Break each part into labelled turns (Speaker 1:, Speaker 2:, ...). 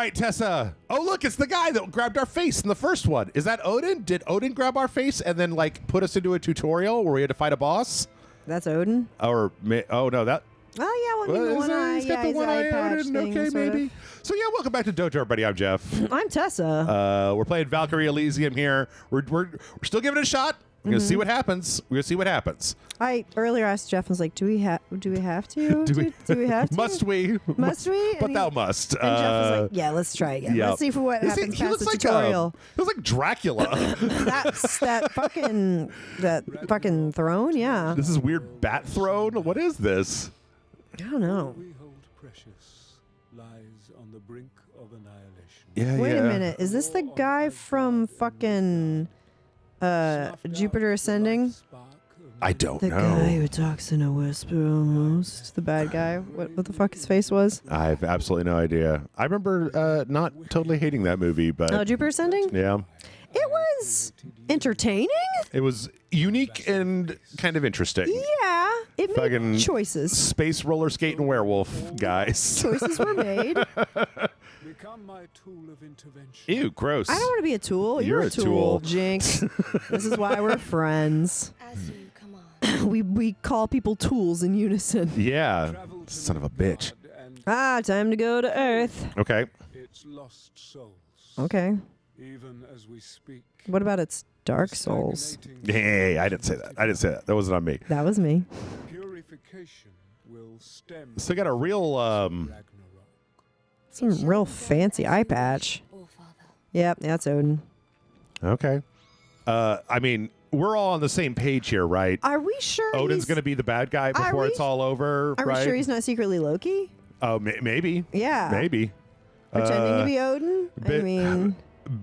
Speaker 1: right, Tessa. Oh, look, it's the guy that grabbed our face in the first one. Is that Odin? Did Odin grab our face and then like put us into a tutorial where we had to fight a boss?
Speaker 2: That's Odin.
Speaker 1: Or oh no, that.
Speaker 2: Oh yeah, well, one eye.
Speaker 1: He's got the one eye Odin. Okay, maybe. So yeah, welcome back to Dojo, everybody. I'm Jeff.
Speaker 2: I'm Tessa.
Speaker 1: We're playing Valkyrie Elysium here. We're still giving it a shot. We're gonna see what happens. We're gonna see what happens.
Speaker 2: I earlier asked Jeff, I was like, do we have to? Do we have to?
Speaker 1: Must we?
Speaker 2: Must we?
Speaker 1: But thou must.
Speaker 2: And Jeff was like, yeah, let's try again.
Speaker 1: Yep.
Speaker 2: Let's see for what happens
Speaker 1: He
Speaker 2: past
Speaker 1: looks
Speaker 2: the
Speaker 1: like
Speaker 2: tutorial.
Speaker 1: He looks like Dracula.
Speaker 2: That's that fucking throne, yeah.
Speaker 1: This is weird bat throne. What is this?
Speaker 2: I don't know.
Speaker 3: We hold precious lies on the brink of annihilation.
Speaker 1: Yeah,
Speaker 2: Wait a minute. Is this the guy from fucking Jupiter Ascending?
Speaker 1: I don't
Speaker 2: The
Speaker 1: know.
Speaker 2: guy who talks in a whisper almost. The bad guy. What the fuck his face was?
Speaker 1: I have absolutely no idea. I remember not totally hating that movie, but
Speaker 2: Oh, Jupiter Ascending?
Speaker 1: yeah,
Speaker 2: It was entertaining.
Speaker 1: it was unique and kind of interesting.
Speaker 2: Yeah. It
Speaker 1: Fucking
Speaker 2: made choices.
Speaker 1: Space roller skating werewolf guys.
Speaker 2: Choices were made.
Speaker 3: Become my tool of intervention.
Speaker 1: Ew, gross.
Speaker 2: I don't want to be a tool.
Speaker 1: You're
Speaker 2: You're
Speaker 1: a tool.
Speaker 2: Jinx. This is why we're friends.
Speaker 4: As you come on.
Speaker 2: We call people tools in unison.
Speaker 1: Yeah,
Speaker 3: Travel to
Speaker 1: son of a bitch.
Speaker 2: Ah, time to go to Earth.
Speaker 1: Okay.
Speaker 3: its lost souls.
Speaker 2: Okay.
Speaker 3: Even as we speak.
Speaker 2: What about its dark souls?
Speaker 3: Stagnating
Speaker 1: Hey, I didn't say that. I didn't say that. That wasn't on me.
Speaker 2: That was me.
Speaker 3: Purification will stem.
Speaker 1: So got a real
Speaker 3: Ragnarok.
Speaker 2: Some real fancy eye patch.
Speaker 4: All father.
Speaker 2: Yep, that's Odin.
Speaker 1: Okay. I mean, we're all on the same page here, right?
Speaker 2: Are we sure
Speaker 1: Odin's
Speaker 2: he's,
Speaker 1: going to be the bad guy
Speaker 2: Are
Speaker 1: before
Speaker 2: we-
Speaker 1: it's all over,
Speaker 2: Are
Speaker 1: right?
Speaker 2: we sure he's not secretly Loki?
Speaker 1: Oh, maybe.
Speaker 2: Yeah.
Speaker 1: Maybe.
Speaker 2: Pretending to be Odin? I
Speaker 1: Be-
Speaker 2: mean,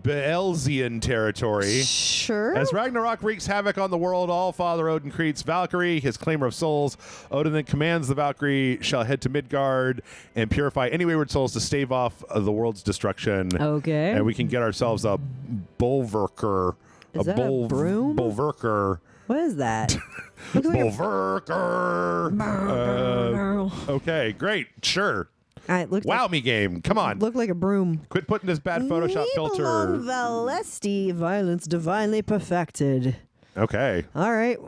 Speaker 1: Beelzian territory.
Speaker 2: sure.
Speaker 1: As Ragnarok wreaks havoc on the world, all Father Odin creates Valkyrie, his claimer of souls. Odin then commands the Valkyrie shall head to Midgard and purify any wayward souls to stave off the world's destruction.
Speaker 2: Okay.
Speaker 1: And we can get ourselves a Bulwarker.
Speaker 2: Is that a broom?
Speaker 1: Bulwarker.
Speaker 2: What is that? Looks like a
Speaker 1: Bulwarker. Okay, great. Sure.
Speaker 2: it looks
Speaker 1: Wow
Speaker 2: like,
Speaker 1: me game. Come on.
Speaker 2: look like a broom.
Speaker 1: Quit putting this bad Photoshop filter.
Speaker 2: Nibelung Valesti, violence divinely perfected.
Speaker 1: Okay.
Speaker 2: All right.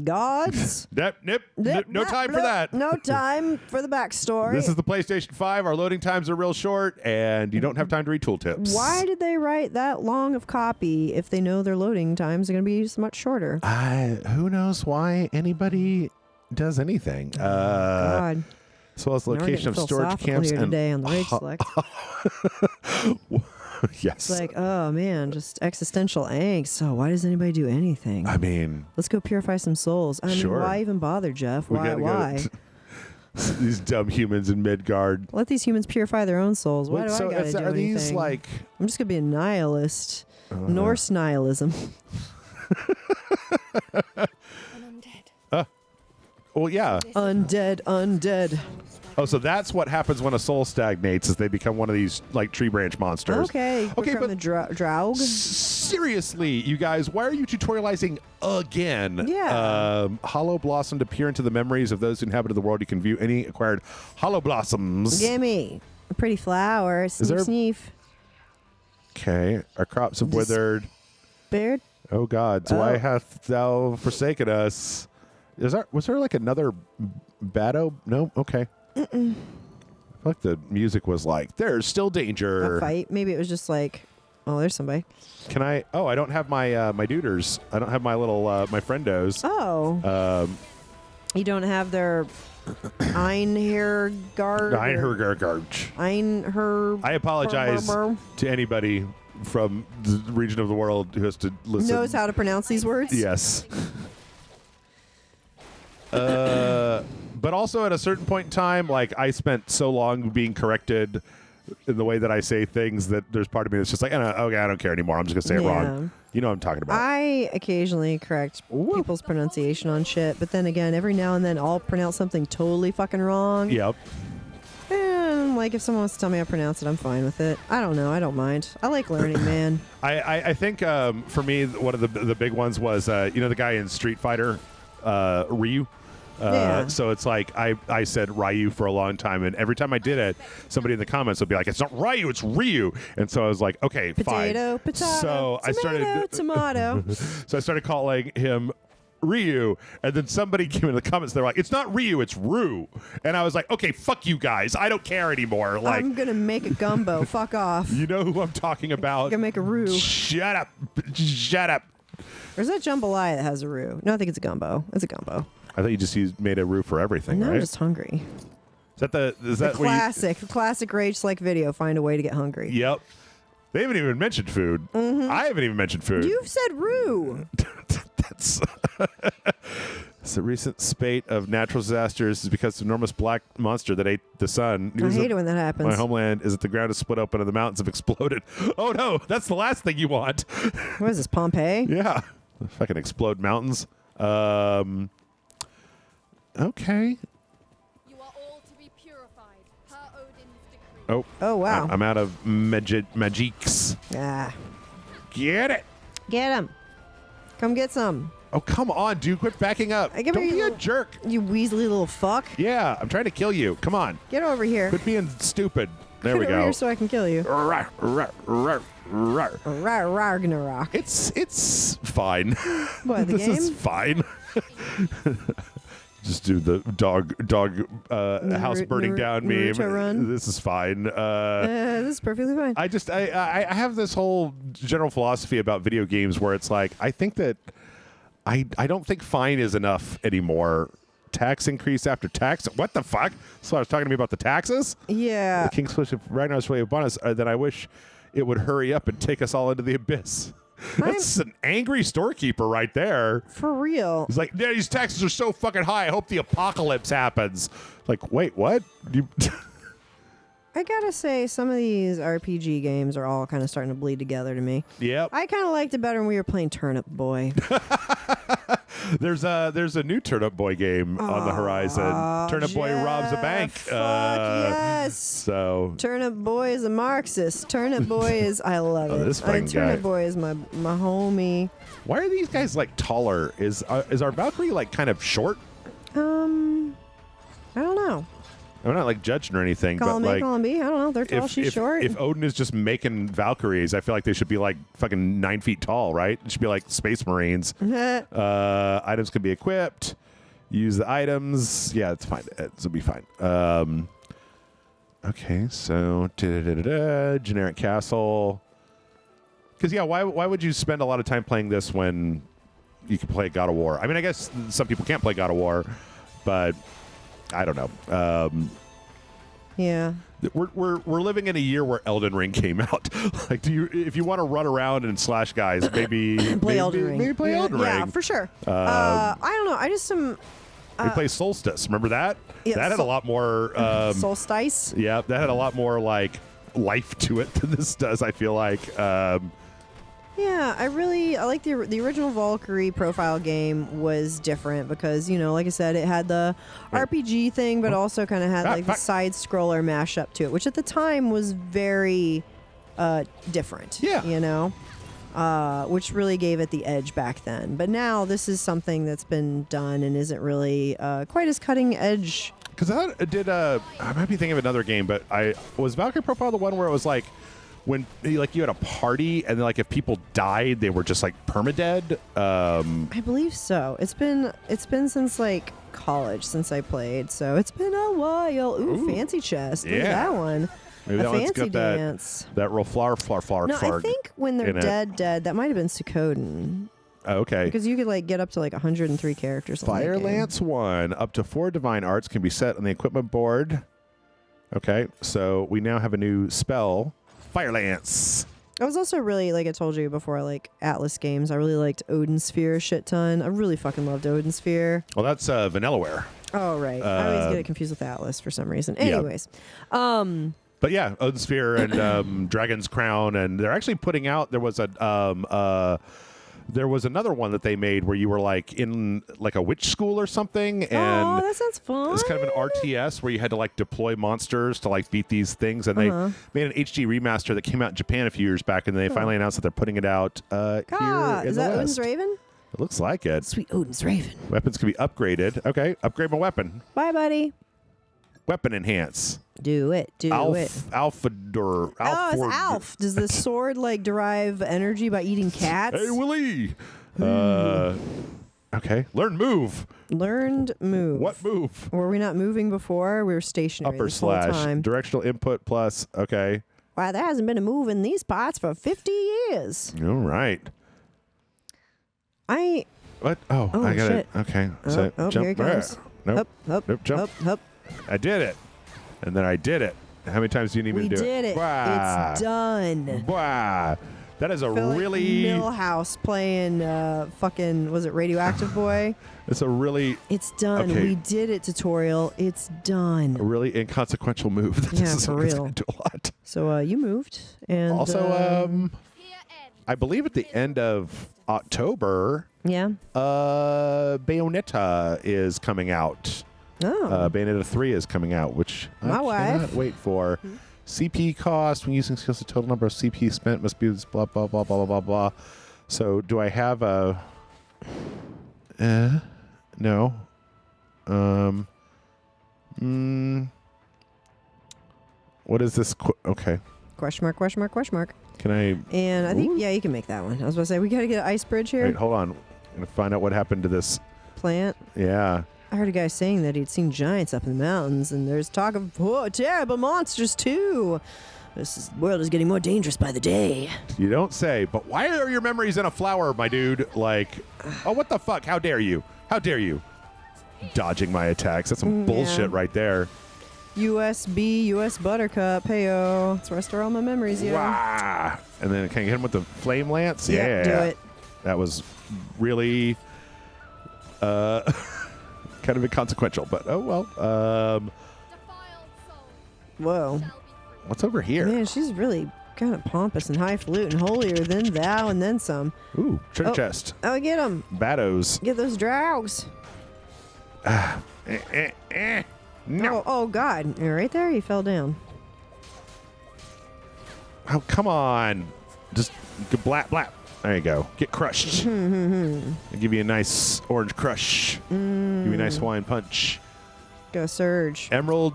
Speaker 2: Gods.
Speaker 1: No time for that.
Speaker 2: No time for the backstory.
Speaker 1: This is the PlayStation 5. Our loading times are real short, and you don't have time to read tooltips.
Speaker 2: Why did they write that long of copy if they know their loading times are going to be much shorter?
Speaker 1: Who knows why anybody does anything?
Speaker 2: God.
Speaker 1: As well as
Speaker 2: Now we're
Speaker 1: location
Speaker 2: getting
Speaker 1: of storage
Speaker 2: philosophical
Speaker 1: camps
Speaker 2: here
Speaker 1: and
Speaker 2: today on the RageSelect.
Speaker 1: yes.
Speaker 2: It's like, oh man, just existential angst. So why does anybody do anything?
Speaker 1: I mean,
Speaker 2: Let's go purify some souls. I mean,
Speaker 1: Sure.
Speaker 2: why even bother, Jeff?
Speaker 1: we
Speaker 2: Why?
Speaker 1: gotta
Speaker 2: Why?
Speaker 1: these dumb humans in Midgard.
Speaker 2: Let these humans purify their own souls. Why do I gotta do
Speaker 1: are these
Speaker 2: anything?
Speaker 1: like?
Speaker 2: I'm just gonna be a nihilist. Norse nihilism.
Speaker 4: An undead.
Speaker 1: Well, yeah.
Speaker 2: Undead.
Speaker 1: Oh, so that's what happens when a soul stagnates, is they become one of these like tree branch monsters.
Speaker 2: Okay.
Speaker 1: Okay,
Speaker 2: from
Speaker 1: but
Speaker 2: the Draug.
Speaker 1: seriously, you guys, why are you tutorializing again?
Speaker 2: Yeah.
Speaker 1: Hollow blossom to peer into the memories of those who inhabited the world. You can view any acquired hollow blossoms.
Speaker 2: Gimme a pretty flower. Sneef,
Speaker 1: there-
Speaker 2: sneef.
Speaker 1: Okay, our crops have withered.
Speaker 2: Baird.
Speaker 1: Oh God, so
Speaker 2: Oh.
Speaker 1: why hath thou forsaken us? Was there like another Bado? No? Okay. I feel like the music was like, there's still danger.
Speaker 2: A fight. Maybe it was just like, oh, there's somebody.
Speaker 1: Can I? Oh, I don't have my my duders. I don't have my little my friendos.
Speaker 2: Oh. You don't have their Einhergard.
Speaker 1: I apologize to anybody from the region of the world who has to listen.
Speaker 2: Knows how to pronounce these words.
Speaker 1: Yes. But also at a certain point in time, like I spent so long being corrected in the way that I say things that there's part of me that's just like, okay, I don't care anymore. I'm just gonna say it wrong. You know what I'm talking about.
Speaker 2: I occasionally correct people's pronunciation on shit, but then again, every now and then I'll pronounce something totally fucking wrong.
Speaker 1: Yep.
Speaker 2: And like if someone wants to tell me how to pronounce it, I'm fine with it. I don't know. I don't mind. I like learning, man.
Speaker 1: I think for me, one of the big ones was, you know, the guy in Street Fighter, Ryu.
Speaker 2: Yeah.
Speaker 1: So it's like I said Ryu for a long time, and every time I did it, somebody in the comments would be like, "It's not Ryu, it's Ryu." And so I was like, "Okay,
Speaker 2: Potato,
Speaker 1: fine."
Speaker 2: potato,
Speaker 1: So I started
Speaker 2: tomato.
Speaker 1: So I started calling him Ryu, and then somebody came in the comments. They're like, "It's not Ryu, it's Rue." And I was like, "Okay, fuck you guys. I don't care anymore." Like,
Speaker 2: I'm gonna make a gumbo. Fuck off.
Speaker 1: you know who I'm talking
Speaker 2: I'm
Speaker 1: about?
Speaker 2: gonna make a roux.
Speaker 1: Shut up. Shut up.
Speaker 2: Or is that jambalaya that has a roux? No, I think it's a gumbo. It's a gumbo.
Speaker 1: I thought you just made a roux for everything,
Speaker 2: Now
Speaker 1: right?
Speaker 2: I'm just hungry.
Speaker 1: Is that where you?
Speaker 2: The classic RageSelect video. Find a way to get hungry.
Speaker 1: Yep. They haven't even mentioned food. I haven't even mentioned food.
Speaker 2: You've said roux.
Speaker 1: That's it's a recent spate of natural disasters is because of enormous black monster that ate the sun.
Speaker 2: I hate it when that happens.
Speaker 1: My homeland is that the ground is split open and the mountains have exploded. Oh no, that's the last thing you want.
Speaker 2: What is this, Pompeii?
Speaker 1: Yeah. Fucking explode mountains. Okay.
Speaker 4: You are all to be purified per Odin's decree.
Speaker 1: Oh.
Speaker 2: Oh, wow.
Speaker 1: I'm out of magiques.
Speaker 2: Ah.
Speaker 1: Get it.
Speaker 2: Get him. Come get some.
Speaker 1: Oh, come on, dude. Quit backing up.
Speaker 2: I give
Speaker 1: Don't
Speaker 2: her
Speaker 1: be
Speaker 2: you
Speaker 1: a
Speaker 2: little-
Speaker 1: jerk.
Speaker 2: You weaselly little fuck.
Speaker 1: Yeah, I'm trying to kill you. Come on.
Speaker 2: Get over here.
Speaker 1: Quit being stupid. There
Speaker 2: Get
Speaker 1: we
Speaker 2: over
Speaker 1: go.
Speaker 2: here so I can kill you.
Speaker 1: Rawr, rawr, rawr, rawr.
Speaker 2: Ragnarok.
Speaker 1: It's fine.
Speaker 2: What, the
Speaker 1: This is
Speaker 2: game?
Speaker 1: fine. Just do the dog house burning down meme.
Speaker 2: Naruto run.
Speaker 1: This is fine.
Speaker 2: This is perfectly fine.
Speaker 1: I have this whole general philosophy about video games where it's like I think that I don't think fine is enough anymore. Tax increase after tax. What the fuck? So I was talking to me about the taxes.
Speaker 2: Yeah.
Speaker 1: The King's Push right now is way upon us. Then I wish it would hurry up and take us all into the abyss. That's an angry storekeeper right there.
Speaker 2: For real.
Speaker 1: He's like, yeah, these taxes are so fucking high. I hope the apocalypse happens. Like, wait, what?
Speaker 2: I gotta say, some of these RPG games are all kind of starting to bleed together to me.
Speaker 1: Yep.
Speaker 2: I kind of liked it better when we were playing Turnip Boy.
Speaker 1: There's a new Turnip Boy game on the horizon. Turnip Boy robs a bank.
Speaker 2: Fuck yes.
Speaker 1: So
Speaker 2: Turnip Boy is a Marxist. Turnip Boy is, I love it.
Speaker 1: this fucking
Speaker 2: Turnip
Speaker 1: guy.
Speaker 2: Boy is my homie.
Speaker 1: why are these guys like taller? Is our Valkyrie like kind of short?
Speaker 2: I don't know.
Speaker 1: I'm not like judging or anything,
Speaker 2: Column
Speaker 1: but
Speaker 2: A,
Speaker 1: like
Speaker 2: column B. I don't know. They're tall. She's short.
Speaker 1: if Odin is just making Valkyries, I feel like they should be like fucking 9 feet tall, right? It should be like Space Marines. Items can be equipped. Use the items. Yeah, it's fine. It'll be fine. Okay, so generic castle. Because yeah, why would you spend a lot of time playing this when you can play God of War? I mean, I guess some people can't play God of War, but I don't know.
Speaker 2: yeah.
Speaker 1: We're living in a year where Elden Ring came out. Like, if you want to run around and slash guys, maybe
Speaker 2: Play Elden Ring.
Speaker 1: Maybe play Elden Ring.
Speaker 2: Yeah, for sure. I don't know. I just some
Speaker 1: We play Solstice. Remember that?
Speaker 2: Yeah,
Speaker 1: that had a lot more.
Speaker 2: Solstice.
Speaker 1: Yeah, that had a lot more like life to it than this does. I feel like.
Speaker 2: Yeah, I like the original Valkyrie profile game was different because, you know, like I said, it had the RPG thing, but also kind of had like the side scroller mashup to it, which at the time was very different.
Speaker 1: Yeah.
Speaker 2: You know, which really gave it the edge back then. But now this is something that's been done and isn't really quite as cutting edge.
Speaker 1: Because I might be thinking of another game, but was Valkyrie Profile the one where it was like when you had a party and then like if people died they were just like permadead.
Speaker 2: I believe so. It's been since like college since I played, so it's been a while. Ooh. Fancy chest. Look at that one.
Speaker 1: Maybe
Speaker 2: a
Speaker 1: that one's
Speaker 2: fancy
Speaker 1: got
Speaker 2: dance.
Speaker 1: That real flar.
Speaker 2: No, I think when they're dead, that might have been Suikoden.
Speaker 1: Oh, okay.
Speaker 2: Because you could like get up to like 103 characters.
Speaker 1: Fire Lance 1. Up to 4 divine arts can be set on the equipment board. Okay, so we now have a new spell. Fire Lance.
Speaker 2: I was also really, like I told you before, like Atlas games. I really liked Odin Sphere a shit ton. I really fucking loved Odin Sphere.
Speaker 1: Well, that's Vanillaware.
Speaker 2: Oh, right. I always get it confused with Atlas for some reason. Anyways.
Speaker 1: But yeah, Odin Sphere and Dragon's Crown, and they're actually putting out. There was another one that they made where you were like in like a witch school or something, and
Speaker 2: that sounds fun.
Speaker 1: it's kind of an RTS where you had to like deploy monsters to like beat these things, and they made an HD remaster that came out in Japan a few years back, and they finally announced that they're putting it out here in
Speaker 2: is
Speaker 1: the
Speaker 2: that
Speaker 1: West.
Speaker 2: Odin's Raven?
Speaker 1: It looks like it.
Speaker 2: Sweet Odin's Raven.
Speaker 1: Weapons can be upgraded. Okay, upgrade my weapon.
Speaker 2: Bye, buddy.
Speaker 1: Weapon enhance.
Speaker 2: Do it. Do it.
Speaker 1: Alpha Dur.
Speaker 2: Oh, it's Alf. Does the sword like derive energy by eating cats?
Speaker 1: Hey, Willie. Okay. Learn move.
Speaker 2: Learned move.
Speaker 1: What move?
Speaker 2: Were we not moving before? We were stationary
Speaker 1: Upper
Speaker 2: this whole
Speaker 1: slash.
Speaker 2: time.
Speaker 1: Directional input plus. Okay.
Speaker 2: Wow, there hasn't been a move in these parts for 50 years.
Speaker 1: All right. What? Oh, I got it.
Speaker 2: shit.
Speaker 1: Okay. So
Speaker 2: Oh,
Speaker 1: jump.
Speaker 2: here he comes.
Speaker 1: Nope.
Speaker 2: Up,
Speaker 1: Nope. Jump.
Speaker 2: up.
Speaker 1: I did it. And then I did it. How many times do you need me
Speaker 2: We
Speaker 1: to do
Speaker 2: did it.
Speaker 1: Wow.
Speaker 2: It's done.
Speaker 1: Wow. That is a
Speaker 2: Feel like
Speaker 1: really.
Speaker 2: Millhouse playing fucking, was it Radioactive Boy?
Speaker 1: It's a really.
Speaker 2: It's done.
Speaker 1: Okay.
Speaker 2: We did it, tutorial. It's done.
Speaker 1: A really inconsequential move. That
Speaker 2: Yeah,
Speaker 1: this is
Speaker 2: for
Speaker 1: going
Speaker 2: real.
Speaker 1: to do a lot.
Speaker 2: So you moved. And
Speaker 1: Also,
Speaker 4: Here ends
Speaker 1: I believe at the end of October,
Speaker 2: yeah.
Speaker 1: Bayonetta is coming out.
Speaker 2: Oh.
Speaker 1: Bayonetta 3 is coming out, which
Speaker 2: My
Speaker 1: I
Speaker 2: wife.
Speaker 1: cannot wait for. CP cost when using skills, the total number of CP spent must be this blah, blah, blah, blah, blah, blah, blah. So do I have a... no. What is this? Okay.
Speaker 2: Question mark, question mark, question mark.
Speaker 1: Can I...
Speaker 2: And I think,
Speaker 1: Ooh.
Speaker 2: yeah, you can make that one. I was about to say, we got to get an ice bridge here.
Speaker 1: Wait, hold on. I'm going to find out what happened to this.
Speaker 2: Plant.
Speaker 1: Yeah.
Speaker 2: I heard a guy saying that he'd seen giants up in the mountains, and there's talk of terrible monsters too. World is getting more dangerous by the day.
Speaker 1: You don't say, but why are your memories in a flower, my dude? Like, oh, what the fuck? How dare you? How dare you? Dodging my attacks. That's some bullshit right there.
Speaker 2: USB, US Buttercup. Heyo. Let's restore all my memories, yeah.
Speaker 1: Wow. And then can I hit him with the flame lance?
Speaker 2: Yeah, do it.
Speaker 1: That was really kind of inconsequential, but oh well.
Speaker 4: defiled soul
Speaker 2: Whoa.
Speaker 4: shall be free.
Speaker 1: What's over here?
Speaker 2: Man, she's really kind of pompous and highfalutin, holier than thou, and then some.
Speaker 1: Ooh, treasure
Speaker 2: Oh.
Speaker 1: chest.
Speaker 2: Oh, get them.
Speaker 1: Bados.
Speaker 2: Get those drows.
Speaker 1: No.
Speaker 2: Oh, God. You're right there? You fell down.
Speaker 1: Oh, come on. Just blap, blap. There you go. Get crushed. I'll give you a nice orange crush. Give you a nice Hawaiian punch.
Speaker 2: Go Surge.
Speaker 1: Emerald.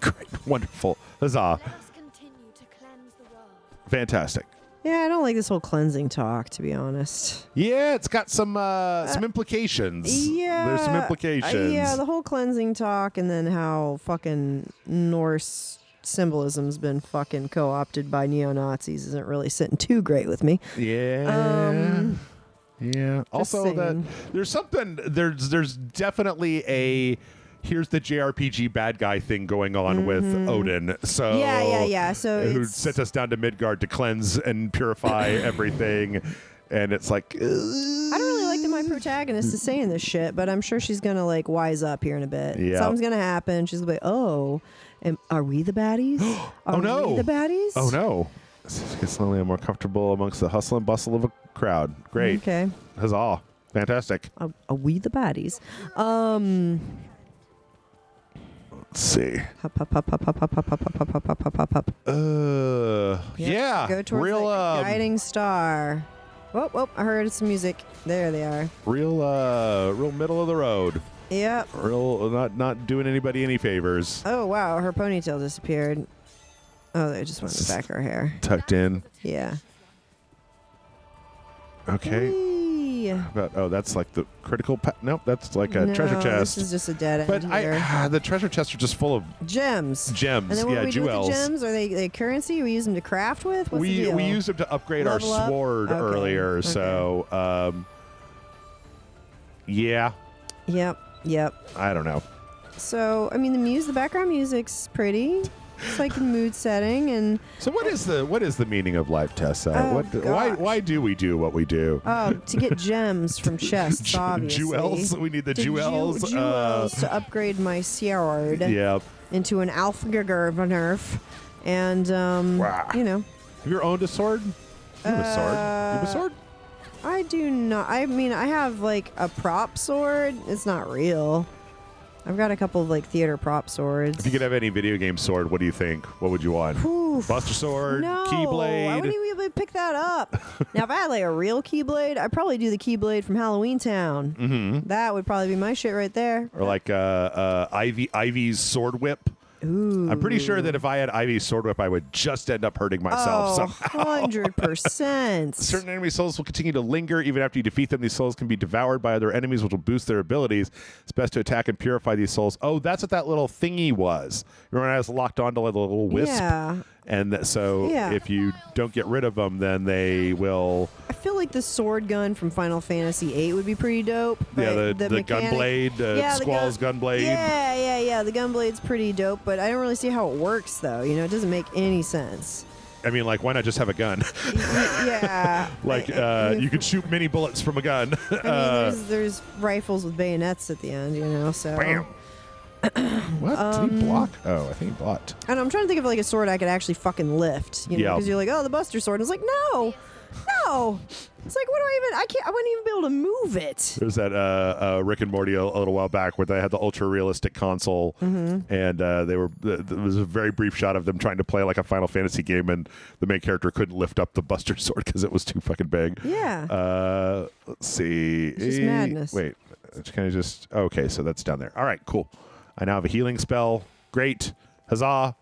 Speaker 1: Great. Wonderful. Huzzah.
Speaker 4: Let us continue to cleanse the world.
Speaker 1: Fantastic.
Speaker 2: Yeah, I don't like this whole cleansing talk, to be honest.
Speaker 1: Yeah, it's got some implications.
Speaker 2: Yeah.
Speaker 1: There's some implications.
Speaker 2: Yeah, the whole cleansing talk, and then how fucking Norse symbolism's been fucking co-opted by neo-Nazis isn't really sitting too great with me.
Speaker 1: Yeah. Yeah. Also, that
Speaker 2: saying.
Speaker 1: there's something. There's definitely a here's the JRPG bad guy thing going on with Odin. So
Speaker 2: Yeah. So
Speaker 1: who
Speaker 2: it's,
Speaker 1: sent us down to Midgard to cleanse and purify everything, and it's like.
Speaker 2: I don't really like that my protagonist is saying this shit, but I'm sure she's gonna like wise up here in a bit.
Speaker 1: Yeah.
Speaker 2: Something's gonna happen. She's gonna be like, oh, are we the baddies? Are
Speaker 1: no.
Speaker 2: we the baddies?
Speaker 1: Oh no! Get slowly more comfortable amongst the hustle and bustle of a crowd. Great.
Speaker 2: Okay.
Speaker 1: Huzzah! Fantastic.
Speaker 2: Are we the baddies?
Speaker 1: Let's see.
Speaker 2: Hop, hop, hop, hop, hop, hop, hop, hop, hop, hop, hop, hop, hop, hop.
Speaker 1: Yeah.
Speaker 2: Go towards
Speaker 1: real.
Speaker 2: the guiding star. Whoop! I heard some music. There they are.
Speaker 1: Real middle of the road.
Speaker 2: Yep.
Speaker 1: Real not doing anybody any favors.
Speaker 2: Oh wow, her ponytail disappeared. Oh, they just went in the back of her hair.
Speaker 1: Tucked in.
Speaker 2: Yeah.
Speaker 1: Okay.
Speaker 2: Whee!
Speaker 1: That's like the critical. Nope, that's like a treasure
Speaker 2: No,
Speaker 1: chest.
Speaker 2: This is just a dead end
Speaker 1: But
Speaker 2: here.
Speaker 1: the treasure chests are just full of
Speaker 2: Gems.
Speaker 1: gems.
Speaker 2: And then what
Speaker 1: yeah,
Speaker 2: do we do with
Speaker 1: jewels.
Speaker 2: the gems? Are they currency? We use them to craft with? What's the deal?
Speaker 1: We used them to upgrade
Speaker 2: Level
Speaker 1: our
Speaker 2: up?
Speaker 1: sword
Speaker 2: Okay,
Speaker 1: earlier.
Speaker 2: okay.
Speaker 1: So, yeah,
Speaker 2: Yep.
Speaker 1: I don't know.
Speaker 2: So, I mean, the background music's pretty. It's like a mood setting, and
Speaker 1: So what is the meaning of life, Tessa?
Speaker 2: Oh, gosh.
Speaker 1: Why do we do what we do?
Speaker 2: to get gems from chests, obviously.
Speaker 1: Jewels. We need the
Speaker 2: To
Speaker 1: jewels.
Speaker 2: jewels to upgrade my sword
Speaker 1: Yeah.
Speaker 2: into an Alfgernerf, and
Speaker 1: Wow.
Speaker 2: you know,
Speaker 1: Have you ever owned a sword? You have a sword. You have a sword?
Speaker 2: I do not. I mean, I have like a prop sword. It's not real. I've got a couple of like theater prop swords.
Speaker 1: If you could have any video game sword, what do you think? What would you want?
Speaker 2: Oof.
Speaker 1: Buster sword,
Speaker 2: No,
Speaker 1: keyblade.
Speaker 2: I wouldn't even be able to pick that up. Now, if I had like a real keyblade, I'd probably do the keyblade from Halloween Town.
Speaker 1: Mm-hmm.
Speaker 2: That would probably be my shit right there.
Speaker 1: Or like Ivy's sword whip.
Speaker 2: Ooh.
Speaker 1: I'm pretty sure that if I had Ivy's sword whip, I would just end up hurting myself somehow.
Speaker 2: 100%.
Speaker 1: Certain enemy souls will continue to linger even after you defeat them. These souls can be devoured by other enemies, which will boost their abilities. It's best to attack and purify these souls. Oh, that's what that little thingy was. Remember when I was locked onto like a little wisp?
Speaker 2: Yeah.
Speaker 1: And so if you don't get rid of them, then they will...
Speaker 2: I feel like the sword gun from Final Fantasy VIII would be pretty dope.
Speaker 1: Yeah,
Speaker 2: the
Speaker 1: the gunblade, Squall's gunblade.
Speaker 2: Yeah. The gunblade's pretty dope, but I don't really see how it works, though. You know, it doesn't make any sense.
Speaker 1: I mean, like, why not just have a gun?
Speaker 2: Yeah.
Speaker 1: Like, you could shoot many bullets from a gun.
Speaker 2: I mean, there's rifles with bayonets at the end, you know, so...
Speaker 1: Bam! What? Did he block? Oh, I think he blocked.
Speaker 2: And I'm trying to think of like a sword I could actually fucking lift. You know, because you're like, oh, the Buster Sword. And it's like, no. It's like, what do I wouldn't even be able to move it.
Speaker 1: There's that Rick and Morty a little while back where they had the ultra realistic console, and there was a very brief shot of them trying to play like a Final Fantasy game, and the main character couldn't lift up the Buster Sword because it was too fucking big.
Speaker 2: Yeah.
Speaker 1: Let's see.
Speaker 2: It's just madness.
Speaker 1: Wait, it's kind of just okay. So that's down there. All right, cool. I now have a healing spell. Great. Huzzah.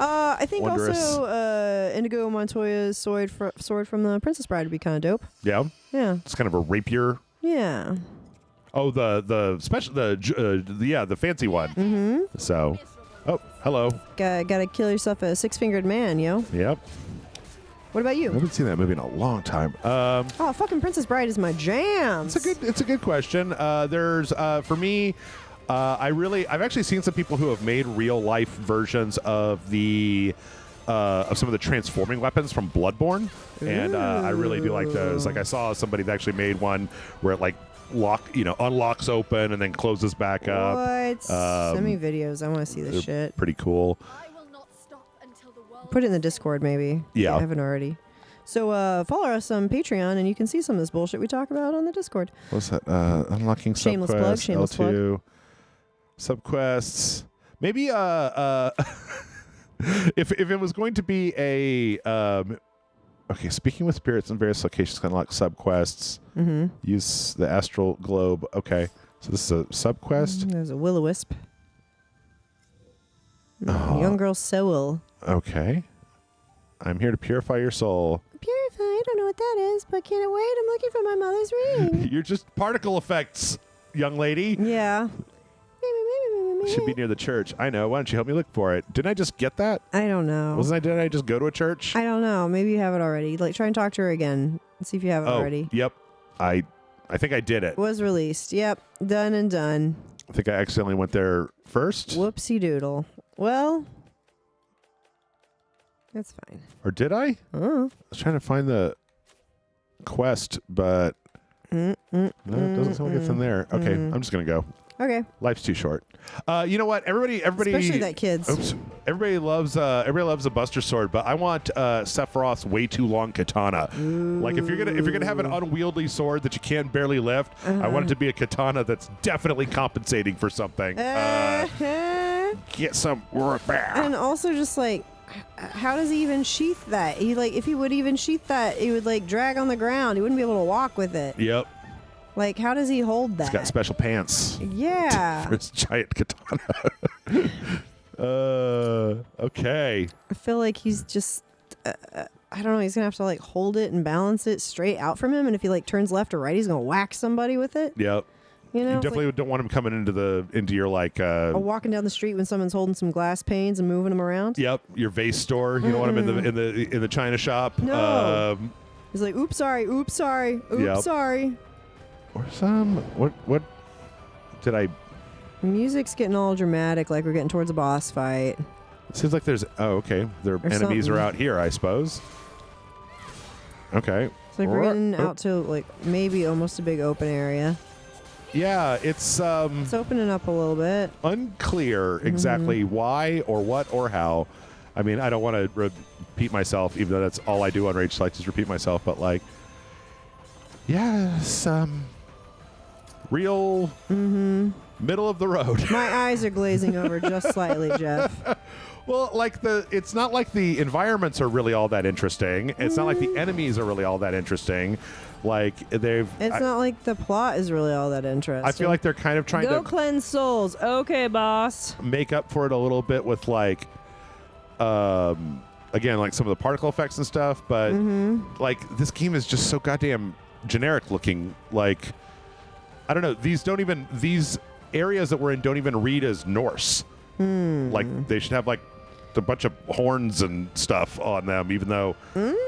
Speaker 2: I think
Speaker 1: Wondrous.
Speaker 2: also Indigo Montoya's sword from the Princess Bride would be kind of dope.
Speaker 1: Yeah.
Speaker 2: Yeah.
Speaker 1: It's kind of a rapier.
Speaker 2: Yeah.
Speaker 1: Oh, the special the fancy one.
Speaker 2: Mm-hmm.
Speaker 1: So, oh, hello.
Speaker 2: Gotta kill yourself a six-fingered man, yo.
Speaker 1: Yep.
Speaker 2: What about
Speaker 1: I
Speaker 2: you?
Speaker 1: haven't seen that movie in a long time.
Speaker 2: Oh, fucking Princess Bride is my jam.
Speaker 1: It's a good question. There's for me, I've actually seen some people who have made real life versions of the of some of the transforming weapons from Bloodborne, and I really do like those. Like I saw somebody that actually made one where it like unlocks open and then closes back up.
Speaker 2: What? Send me videos. I want to see this shit.
Speaker 1: Pretty cool.
Speaker 4: I will not stop until the world
Speaker 2: Put it in the Discord, maybe.
Speaker 1: Yeah.
Speaker 2: I haven't already. So follow us on Patreon, and you can see some of this bullshit we talk about on the Discord.
Speaker 1: What's that? Unlocking
Speaker 2: Shameless
Speaker 1: subquests,
Speaker 2: plug, shameless
Speaker 1: L2, subquests. Maybe if it was going to be a okay, speaking with spirits in various locations can unlock subquests.
Speaker 2: Mm-hmm.
Speaker 1: Use the astral globe. Okay, so this is a subquest.
Speaker 2: There's a will-o-wisp.
Speaker 1: Oh.
Speaker 2: Young girl soul.
Speaker 1: Okay, I'm here to purify your soul.
Speaker 2: Purify? I don't know what that is, but can't wait. I'm looking for my mother's ring.
Speaker 1: You're just particle effects, young lady.
Speaker 2: Yeah.
Speaker 1: Should be near the church. I know. Why don't you help me look for it? Didn't I just get that?
Speaker 2: I don't know.
Speaker 1: Didn't I just go to a church?
Speaker 2: I don't know. Maybe you have it already. Like, try and talk to her again and see if you have it already.
Speaker 1: Yep. I think I did it.
Speaker 2: Was released. Yep. Done and done.
Speaker 1: I think I accidentally went there first.
Speaker 2: Whoopsie doodle. Well, that's fine.
Speaker 1: Or did I?
Speaker 2: Oh.
Speaker 1: I was trying to find the quest, but no, it doesn't sound like it's in there. Okay, I'm just going to go.
Speaker 2: Okay.
Speaker 1: Life's too short. You know what? Everybody,
Speaker 2: especially that kids.
Speaker 1: Oops, everybody loves a Buster Sword, but I want Sephiroth's way too long katana.
Speaker 2: Ooh.
Speaker 1: Like if you're gonna have an unwieldy sword that you can barely lift, I want it to be a katana that's definitely compensating for something. Get some repair.
Speaker 2: And also just like, how does he even sheath that? If he would even sheath that, he would like drag on the ground. He wouldn't be able to walk with it.
Speaker 1: Yep.
Speaker 2: Like, how does he hold that?
Speaker 1: He's got special pants.
Speaker 2: Yeah.
Speaker 1: For his giant katana. Okay.
Speaker 2: I feel like he's just, I don't know, he's going to have to like hold it and balance it straight out from him. And if he like turns left or right, he's going to whack somebody with it.
Speaker 1: Yep.
Speaker 2: You know,
Speaker 1: you definitely don't want him coming into your like
Speaker 2: or walking down the street when someone's holding some glass panes and moving them around.
Speaker 1: Yep, your vase store. You don't want him in the china shop.
Speaker 2: No. He's like, oops, sorry, sorry.
Speaker 1: Or some what did I?
Speaker 2: The music's getting all dramatic, like we're getting towards a boss fight.
Speaker 1: It seems like there's their enemies are out here, I suppose. Okay.
Speaker 2: It's like we're getting out to like maybe almost a big open area.
Speaker 1: Yeah, it's
Speaker 2: opening up a little bit.
Speaker 1: Unclear exactly why or what or how. I mean, I don't want to repeat myself, even though that's all I do on RageSelect is repeat myself. But like, yeah, real Middle of the road.
Speaker 2: My eyes are glazing over just slightly, Jeff.
Speaker 1: Well, like it's not like the environments are really all that interesting. It's not like the enemies are really all that interesting. Like
Speaker 2: It's not like the plot is really all that interesting.
Speaker 1: I feel like they're kind of trying
Speaker 2: Go
Speaker 1: to
Speaker 2: cleanse souls. Okay, boss.
Speaker 1: make up for it a little bit with like, again, like some of the particle effects and stuff. But like this game is just so goddamn generic looking. Like, I don't know. These areas that we're in don't even read as Norse. Like they should have like a bunch of horns and stuff on them, even though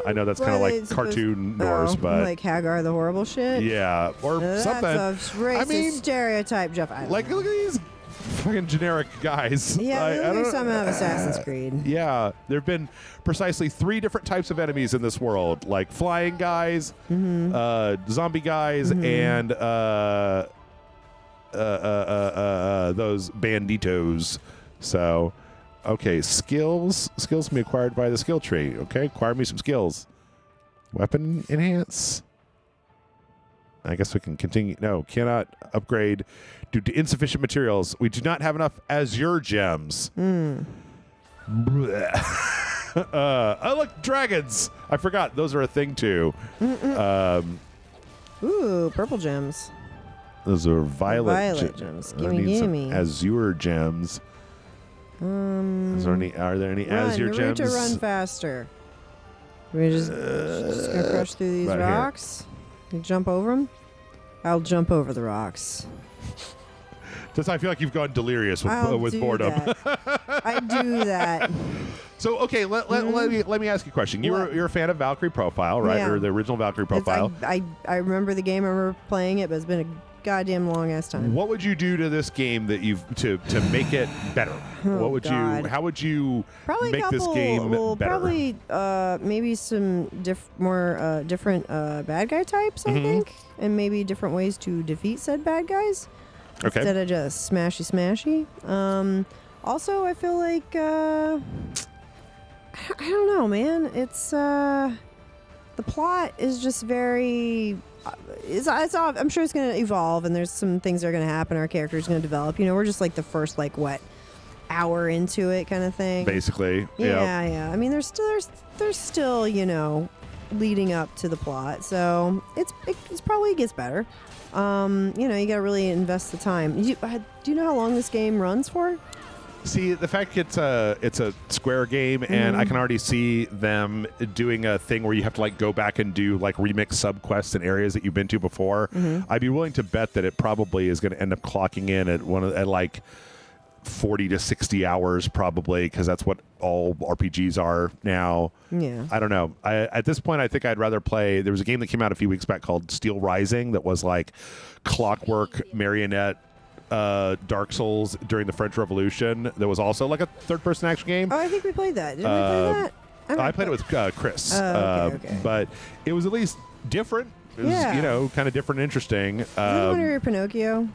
Speaker 1: I know that's kind of like cartoon Norse, but
Speaker 2: like Hagar the horrible shit.
Speaker 1: Yeah, or something.
Speaker 2: That's a racist stereotype, Jeff.
Speaker 1: Like look at these fucking generic guys.
Speaker 2: Yeah,
Speaker 1: I
Speaker 2: like some of Assassin's Creed.
Speaker 1: Yeah, there have been precisely 3 different types of enemies in this world, like flying guys, zombie guys, and those banditos. So, okay, skills can be acquired by the skill tree. Okay, acquire me some skills. Weapon enhance. I guess we can continue. No, cannot upgrade due to insufficient materials. We do not have enough Azure gems. Oh, look, dragons. I forgot. Those are a thing, too.
Speaker 2: Ooh, purple gems.
Speaker 1: Those are violet
Speaker 2: gems.
Speaker 1: I need some
Speaker 2: Gimme.
Speaker 1: Azure gems. Are there any Azure gems?
Speaker 2: To run faster. We just gonna crush through these
Speaker 1: Right here.
Speaker 2: rocks. You jump over them. I'll jump over the rocks.
Speaker 1: Just I feel like you've gone delirious
Speaker 2: I'll
Speaker 1: with
Speaker 2: do
Speaker 1: boredom.
Speaker 2: that. I do that.
Speaker 1: So okay, let me ask you a question. You're a fan of Valkyrie Profile, right?
Speaker 2: Yeah.
Speaker 1: Or the original Valkyrie Profile?
Speaker 2: I remember the game. I remember playing it, but it's been a goddamn long ass time.
Speaker 1: What would you do to this game that to make it better? What would
Speaker 2: God.
Speaker 1: how would you
Speaker 2: Probably
Speaker 1: make this game better?
Speaker 2: Probably maybe some different bad guy types, I think, and maybe different ways to defeat said bad guys instead of just smashy. Also, I feel like I don't know, man. It's the plot is just very. I'm sure it's going to evolve, and there's some things that are going to happen. Our character's going to develop. You know, we're just like the first hour into it, kind of thing.
Speaker 1: Basically,
Speaker 2: yeah. I mean, there's still leading up to the plot, so it's probably gets better. You got to really invest the time. Do you know how long this game runs for?
Speaker 1: See, the fact it's a Square game, and I can already see them doing a thing where you have to go back and do remix subquests in areas that you've been to before. I'd be willing to bet that it probably is going to end up clocking in at 40 to 60 hours probably, because that's what all RPGs are now.
Speaker 2: Yeah.
Speaker 1: I don't know. At this point, I think I'd rather play. There was a game that came out a few weeks back called Steel Rising that was like clockwork marionette. Dark Souls during the French Revolution. There was also a third-person action game.
Speaker 2: Oh, I think we played that. Didn't we play that?
Speaker 1: I played it with Chris.
Speaker 2: Okay.
Speaker 1: But it was at least different. It was, kind of different and interesting.
Speaker 2: Is that one of your Pinocchio?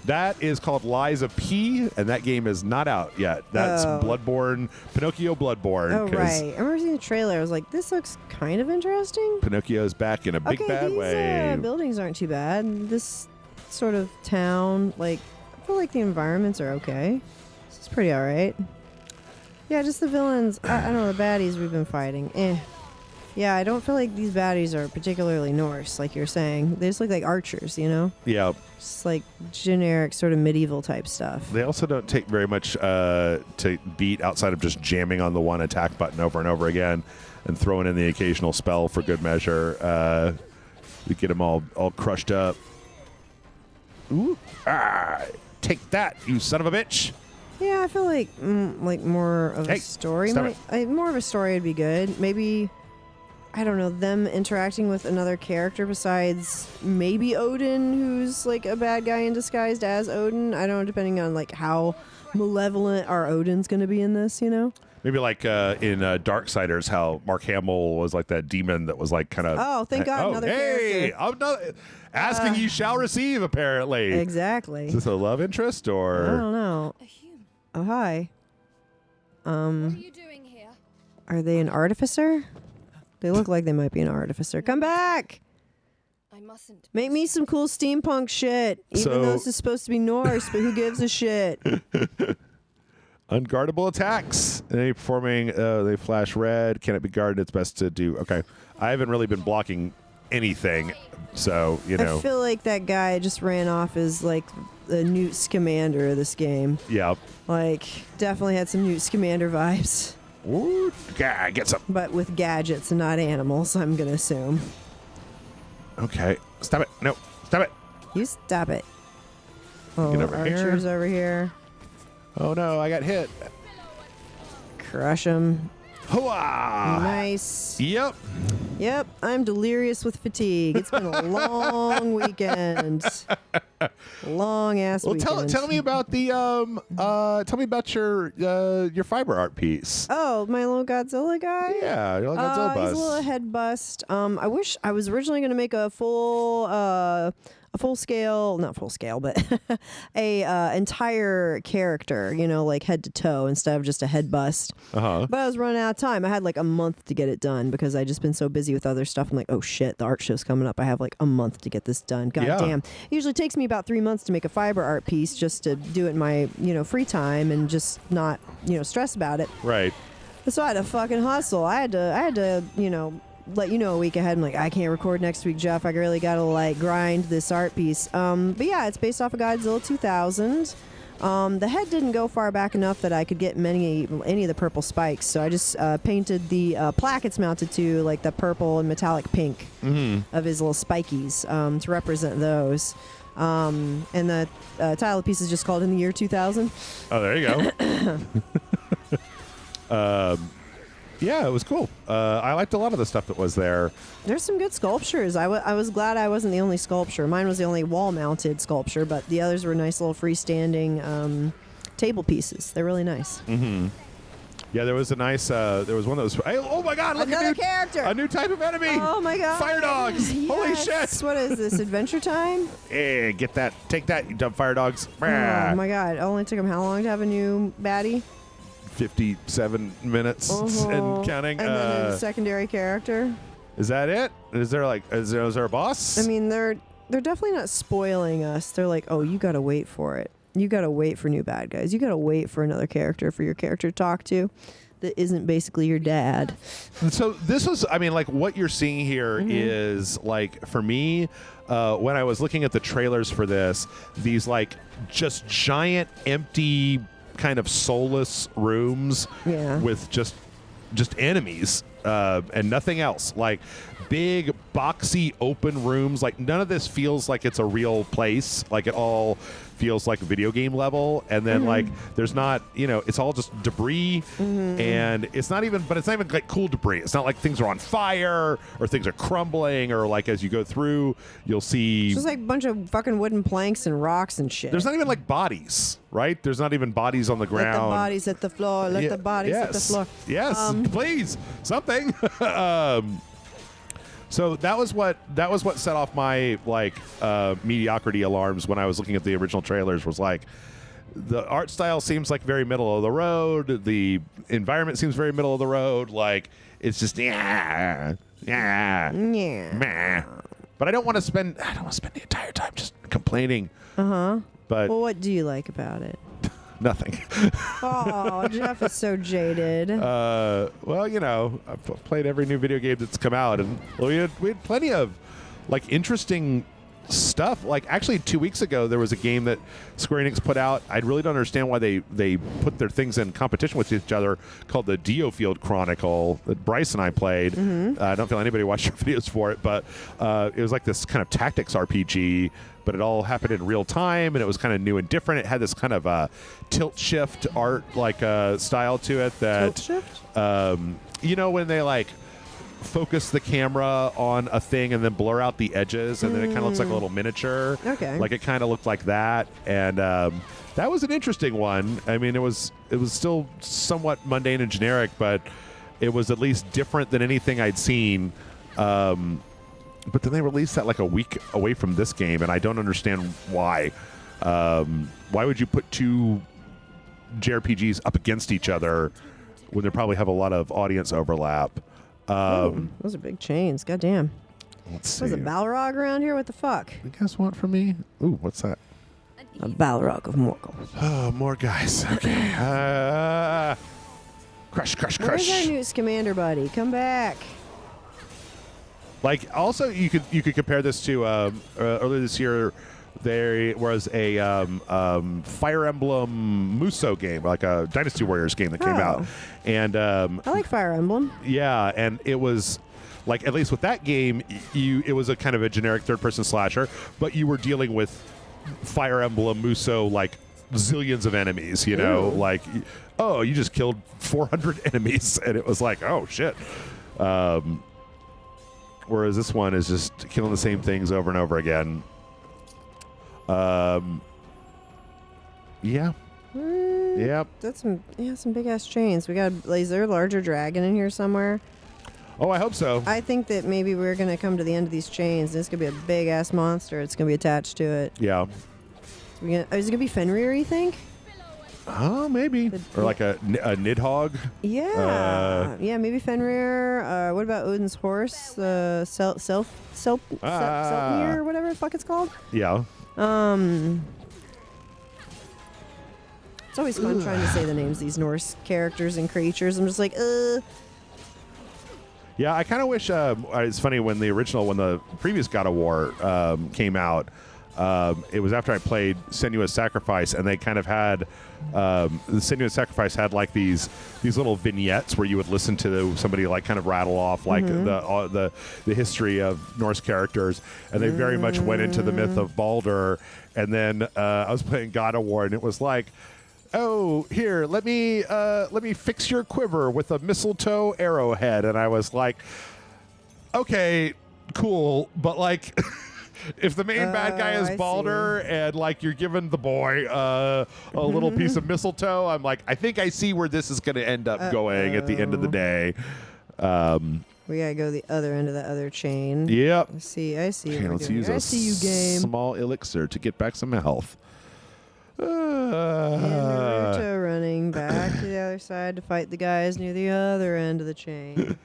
Speaker 1: That is called Lies of P, and that game is not out yet. That's Bloodborne, Pinocchio Bloodborne.
Speaker 2: Oh, right. I remember seeing the trailer. I was like, this looks kind of interesting.
Speaker 1: Pinocchio's back in a big bad way.
Speaker 2: These buildings aren't too bad. This sort of town, I feel like the environments are okay. This is pretty all right. Yeah, just the villains. I don't know, the baddies we've been fighting. Yeah, I don't feel like these baddies are particularly Norse, like you're saying. They just look like archers,
Speaker 1: Yeah.
Speaker 2: Just generic sort of medieval type stuff.
Speaker 1: They also don't take very much to beat outside of just jamming on the one attack button over and over again and throwing in the occasional spell for good measure. We get them all crushed up. Ooh. Take that, you son of a bitch.
Speaker 2: Yeah, I feel like more of a story. More of a story would be good. Maybe, I don't know, them interacting with another character besides maybe Odin, who's a bad guy in disguised as Odin. I don't know, depending on how malevolent our Odin's going to be in this,
Speaker 1: Maybe in Darksiders, how Mark Hamill was that demon that was kind of.
Speaker 2: Oh, thank God, another character.
Speaker 1: I'm not asking, you shall receive. Apparently,
Speaker 2: exactly.
Speaker 1: Is this a love interest or?
Speaker 2: I don't know.
Speaker 4: A human.
Speaker 2: Oh, hi.
Speaker 4: What are you doing here?
Speaker 2: Are they an artificer? They look like they might be an artificer. Come back!
Speaker 4: I mustn't.
Speaker 2: Make me some cool steampunk shit. Even though this is supposed to be Norse, but who gives a shit?
Speaker 1: Unguardable attacks. Any performing, they flash red. Can it be guarded? It's best to do. Okay. I haven't really been blocking anything, so, you know.
Speaker 2: I feel like that guy just ran off as, like, the Newt Scamander of this game.
Speaker 1: Yeah.
Speaker 2: Like, definitely had some Newt Scamander vibes.
Speaker 1: Ooh, get some.
Speaker 2: But with gadgets and not animals, I'm going to assume.
Speaker 1: Okay. Stop it. No. Stop it.
Speaker 2: You stop it. Oh,
Speaker 1: Get over
Speaker 2: Archer's over here.
Speaker 1: Oh, no. I got hit.
Speaker 2: Crush him.
Speaker 1: Hooah!
Speaker 2: Nice.
Speaker 1: Yep.
Speaker 2: Yep, I'm delirious with fatigue. It's been a long weekend. Long ass weekend.
Speaker 1: Tell me about the tell me about your fiber art piece.
Speaker 2: Oh, my little Godzilla guy?
Speaker 1: Yeah, your little Godzilla bust.
Speaker 2: He's a little head bust. I wish I was originally going to make a full scale, not full scale, but a entire character, you know, like head to toe instead of just a head bust.
Speaker 1: Uh-huh.
Speaker 2: But I was running out of time. I had like a month to get it done because I just been so busy with other stuff. I'm like, oh shit, the art show's coming up. I have like a month to get this done. God damn. It usually takes me about 3 months to make a fiber art piece just to do it in my, you know, free time and just not, you know, stress about it.
Speaker 1: Right.
Speaker 2: So I had to fucking hustle. I had to, you know, let you know a week ahead. I'm like, I can't record next week, Jeff. I really got to like grind this art piece. But yeah, it's based off of Godzilla 2000. The head didn't go far back enough that I could get any of the purple spikes. So I just painted the plaque it's mounted to, like the purple and metallic pink of his little spikies to represent those. And the title of the piece is just called In the Year 2000.
Speaker 1: Oh, there you go. Yeah, it was cool. I liked a lot of the stuff that was there.
Speaker 2: There's some good sculptures. I was glad I wasn't the only sculpture. Mine was the only wall-mounted sculpture, but the others were nice little freestanding table pieces. They're really nice.
Speaker 1: Mm-hmm. Yeah, there was a nice. There was one that was. Oh my God! Look,
Speaker 2: another character.
Speaker 1: A new type of enemy.
Speaker 2: Oh my God!
Speaker 1: Fire dogs!
Speaker 2: Yes.
Speaker 1: Holy shit!
Speaker 2: What is this? Adventure time?
Speaker 1: Hey, get that! Take that, you dumb fire dogs!
Speaker 2: Oh my God! It only took him how long to have a new baddie?
Speaker 1: 57 minutes and counting.
Speaker 2: And then a secondary character.
Speaker 1: Is that it? Is there a boss?
Speaker 2: I mean, they're definitely not spoiling us. They're like, oh, you gotta wait for it. You gotta wait for new bad guys. You gotta wait for another character for your character to talk to that isn't basically your dad.
Speaker 1: So this was, I mean, like what you're seeing here is like, for me, when I was looking at the trailers for this, these like just giant empty kind of soulless rooms with just enemies and nothing else, like big boxy open rooms. Like none of this feels like it's a real place. Like it all feels like video game level, and then like there's not, you know, it's all just debris, and it's not even like cool debris. It's not like things are on fire or things are crumbling, or like as you go through you'll see
Speaker 2: it's just like a bunch of fucking wooden planks and rocks and shit.
Speaker 1: There's not even like bodies, right? There's not even bodies on the ground.
Speaker 2: Let the bodies at the floor. Let the bodies at the floor.
Speaker 1: Yes, please, something. So that was what set off my like mediocrity alarms when I was looking at the original trailers. Was like, the art style seems like very middle of the road. The environment seems very middle of the road. Like it's just meh. But I don't want to spend the entire time just complaining. But
Speaker 2: well, what do you like about it?
Speaker 1: Nothing.
Speaker 2: Oh, Jeff is so jaded.
Speaker 1: Well, you know, I've played every new video game that's come out, and we had plenty of like interesting stuff. Like actually 2 weeks ago, there was a game that Square Enix put out. I really don't understand why they put their things in competition with each other, called the Geofield Chronicle, that Bryce and I played. I don't feel anybody watched our videos for it, but it was like this kind of tactics RPG, but it all happened in real time, and it was kind of new and different. It had this kind of tilt shift art like style to it that
Speaker 2: tilt shift?
Speaker 1: You know, when they like focus the camera on a thing and then blur out the edges, and then it kind of looks like a little miniature.
Speaker 2: Okay.
Speaker 1: Like it kind of looked like that, and that was an interesting one. I mean, it was still somewhat mundane and generic, but it was at least different than anything I'd seen. But then they released that like a week away from this game, and I don't understand why. Why would you put two JRPGs up against each other when they probably have a lot of audience overlap?
Speaker 2: Those are big chains. Goddamn.
Speaker 1: Let's see.
Speaker 2: Was a Balrog around here? What the fuck?
Speaker 1: You guys want from me? Ooh, what's that?
Speaker 2: A Balrog of Morgul.
Speaker 1: Oh, more guys. Okay. Crush, crush,
Speaker 2: Where's
Speaker 1: crush.
Speaker 2: our new Scamander buddy? Come back.
Speaker 1: Like, also, you could compare this to earlier this year. There was a Fire Emblem Muso game, like a Dynasty Warriors game that came out, and
Speaker 2: I like Fire Emblem.
Speaker 1: yeah, and it was like, at least with that game, it was a kind of a generic third-person slasher, but you were dealing with Fire Emblem Muso, like zillions of enemies, you know, like, oh, you just killed 400 enemies, and it was like, oh shit. Whereas this one is just killing the same things over and over again. Yeah. Yep.
Speaker 2: That's some big ass chains. We got is there a larger dragon in here somewhere?
Speaker 1: Oh, I hope so.
Speaker 2: I think that maybe we're gonna come to the end of these chains. This could be a big ass monster. It's gonna be attached to it.
Speaker 1: Yeah.
Speaker 2: Is it gonna be Fenrir? You think?
Speaker 1: Oh, maybe. Or like a Nidhogg.
Speaker 2: Yeah. Yeah, maybe Fenrir. What about Odin's horse? Selfnir, whatever the fuck it's called.
Speaker 1: Yeah.
Speaker 2: It's always fun trying to say the names of these Norse characters and creatures. I'm just like,
Speaker 1: Yeah, I kind of wish. It's funny when the previous God of War came out. It was after I played Senua's Sacrifice, and they kind of had the Senua's Sacrifice had like these little vignettes where you would listen to somebody like kind of rattle off like the history of Norse characters, and they very much went into the myth of Baldur. And then I was playing God of War, and it was like, oh, here, let me fix your quiver with a mistletoe arrowhead. And I was like, okay, cool, but like, if the main bad guy is Baldur and like you're giving the boy a little piece of mistletoe, I'm like, I think I see where this is going to end up going at the end of the day.
Speaker 2: we gotta go the other end of the other chain.
Speaker 1: Yep.
Speaker 2: I see.
Speaker 1: Okay, let's use
Speaker 2: I see you, game.
Speaker 1: small elixir to get back some health.
Speaker 2: And Naruto running back to the other side to fight the guys near the other end of the chain.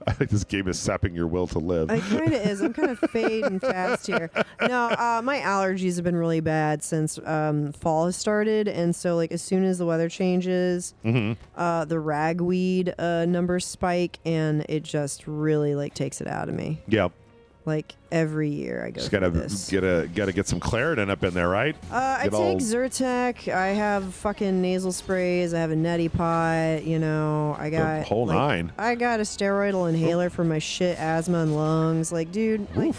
Speaker 1: I think this game is sapping your will to live.
Speaker 2: It kind of is. I'm kind of fading fast here. No, my allergies have been really bad since fall has started, and so like as soon as the weather changes, the ragweed numbers spike, and it just really like takes it out of me.
Speaker 1: Yep.
Speaker 2: Like every year I go.
Speaker 1: Just
Speaker 2: through
Speaker 1: gotta
Speaker 2: this.
Speaker 1: get some Claritin up in there, right?
Speaker 2: I take Zyrtec. I have fucking nasal sprays. I have a neti pot. You know, I got
Speaker 1: the whole nine.
Speaker 2: I got a steroidal inhaler for my shit asthma and lungs. Like, dude, like,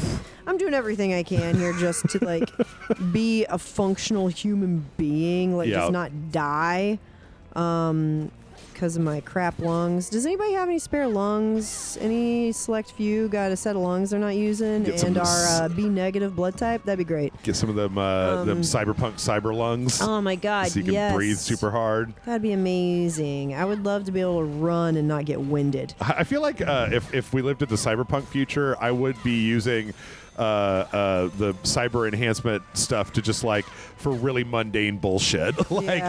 Speaker 2: I'm doing everything I can here just to like be a functional human being, like just not die. Because of my crap lungs. Does anybody have any spare lungs? Any select few got a set of lungs they're not using and are B negative blood type? That'd be great.
Speaker 1: Get some of them cyberpunk cyber lungs.
Speaker 2: Oh my god,
Speaker 1: so you can breathe super hard.
Speaker 2: That'd be amazing. I would love to be able to run and not get winded.
Speaker 1: I feel like if we lived in the cyberpunk future, I would be using the cyber enhancement stuff to just like for really mundane bullshit. Like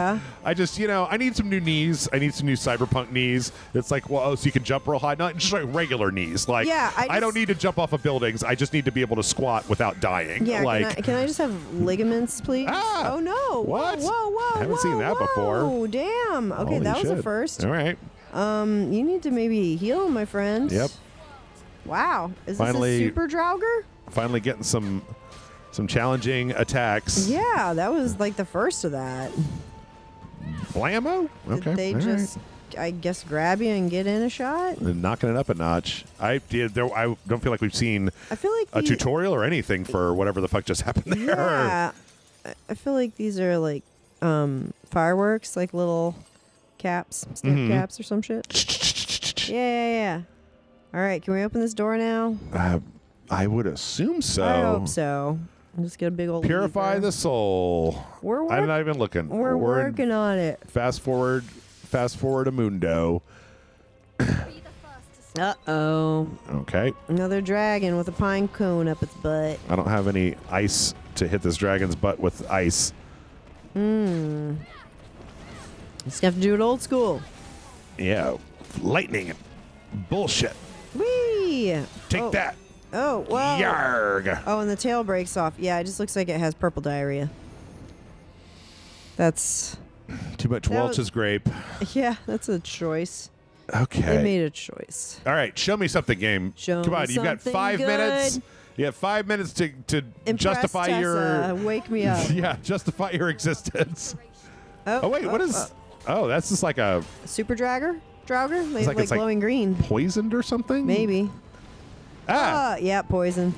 Speaker 1: I just, I need some new knees. I need some new cyberpunk knees. It's like, well, so you can jump real high, not just like regular knees. Like I don't need to jump off of buildings. I just need to be able to squat without dying.
Speaker 2: Yeah,
Speaker 1: like,
Speaker 2: can I just have ligaments, please?
Speaker 1: Oh
Speaker 2: no!
Speaker 1: What?
Speaker 2: Whoa!
Speaker 1: I haven't seen that before.
Speaker 2: Oh damn! Okay,
Speaker 1: Holy
Speaker 2: that was
Speaker 1: shit.
Speaker 2: a first.
Speaker 1: All right.
Speaker 2: You need to maybe heal, my friend.
Speaker 1: Yep.
Speaker 2: Wow, is
Speaker 1: Finally,
Speaker 2: this a super Draugr?
Speaker 1: Finally getting some challenging attacks.
Speaker 2: Yeah, that was like the first of that.
Speaker 1: Blammo? Okay.
Speaker 2: Did they just, I guess, grab you and get in a shot?
Speaker 1: And knocking it up a notch. I don't feel like we've seen
Speaker 2: I feel like
Speaker 1: a tutorial or anything for whatever the fuck just happened there.
Speaker 2: Yeah, I feel like these are like fireworks, like little caps, step caps or some shit. Yeah. All right, can we open this door now?
Speaker 1: I would assume so.
Speaker 2: I hope so. Just get a big old
Speaker 1: Purify
Speaker 2: lever.
Speaker 1: the soul. I'm not even looking.
Speaker 2: We're working on it.
Speaker 1: Fast forward a mundo.
Speaker 2: Uh-oh.
Speaker 1: Okay.
Speaker 2: Another dragon with a pine cone up its butt.
Speaker 1: I don't have any ice to hit this dragon's butt with ice.
Speaker 2: Just have to do it old school.
Speaker 1: Yeah. Lightning. Bullshit.
Speaker 2: Whee!
Speaker 1: Take that.
Speaker 2: Oh, whoa.
Speaker 1: Yarg.
Speaker 2: Oh, and the tail breaks off. Yeah, it just looks like it has purple diarrhea. That's...
Speaker 1: Too much
Speaker 2: That
Speaker 1: Welch's
Speaker 2: was-
Speaker 1: grape.
Speaker 2: Yeah, that's a choice. They
Speaker 1: Okay.
Speaker 2: made a choice.
Speaker 1: All right, show me something, game.
Speaker 2: Show
Speaker 1: Come
Speaker 2: me
Speaker 1: on, you've got
Speaker 2: something
Speaker 1: 5 minutes.
Speaker 2: good.
Speaker 1: You have 5 minutes to
Speaker 2: Impress
Speaker 1: justify
Speaker 2: Tessa.
Speaker 1: your
Speaker 2: Wake me up.
Speaker 1: yeah, justify your existence.
Speaker 2: Oh,
Speaker 1: Oh wait, what is? Oh, that's just like a
Speaker 2: Super Dragger? Drauger?
Speaker 1: like
Speaker 2: Like
Speaker 1: it's like-
Speaker 2: glowing green.
Speaker 1: poisoned or something.
Speaker 2: Maybe.
Speaker 1: Ah,
Speaker 2: Yeah, poison.